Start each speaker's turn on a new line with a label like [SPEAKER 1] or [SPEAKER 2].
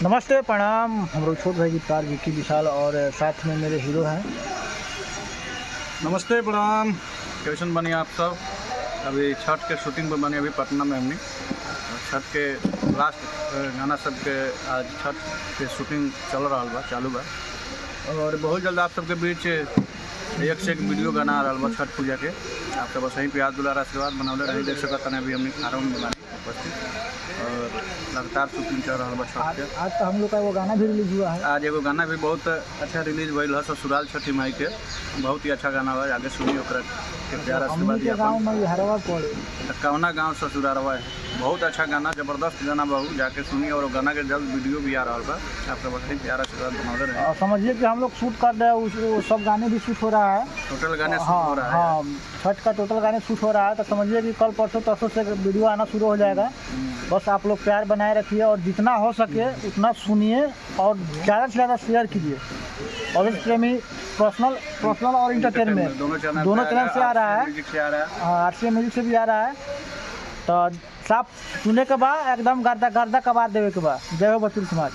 [SPEAKER 1] नमस्ते प्रणाम। हम लोग छोट भाई गीतकार विक्की विशाल और साथ में मेरे हीरो हैं।
[SPEAKER 2] नमस्ते प्रणाम। कैसन बनी आप सब? अभी छठ के शूटिंग पर बनी, अभी पटना में हमने छठ के लास्ट गाना सब के आज छठ के शूटिंग चालू बा और बहुत जल्द आप सबके बीच एक से एक वीडियो गाना आ रहा बा छठ पूजा के। आप सब सही प्यार दुलार आशीर्वाद बनौले रही देख सकत अभी हमने आराम में बानी उपस्थित और लगातार शूटिंग चल रहा बा छठ के।
[SPEAKER 1] आज तो हम लोग का वो गाना भी रिलीज हुआ है।
[SPEAKER 2] आज एगो गाना भी बहुत अच्छा रिलीज भइल है, ससुराल छठी माई के। बहुत ही अच्छा गाना है, आगे सुनिए ओकरा के प्यार आशीर्वाद दिया।
[SPEAKER 1] गाँव में हरवा पड़े
[SPEAKER 2] कौना गाँव ससुरारवा है, बहुत अच्छा गाना, जबरदस्त गाना बहू, जाके सुनिए। और गाना के जल्द वीडियो भी आ रहा है, आपका बहुत प्यार आशीर्वाद बनौले रहे।
[SPEAKER 1] समझिए कि हम लोग शूट कर रहे हैं, वो सब गाने भी शूट हो रहा है।
[SPEAKER 2] टोटल गाने शूट हो रहा है।
[SPEAKER 1] हाँ, छठ का टोटल गाने शूट हो रहा है, तो समझिए कि कल परसों तरसों से वीडियो आना शुरू हो जाएगा। बस आप लोग प्यार बनाए रखिए और जितना हो सके उतना सुनिए और ज़्यादा से ज़्यादा शेयर कीजिए। और इस प्रेमी पर्सनल और इंटरटेनमेंट दोनों चैनल से आ रहा है। आरसीएम म्यूजिक से भी आ रहा है। तो साफ सुने के बाद एकदम गर्दा कबार देवे के बाद। जय हो बच्चू समाज।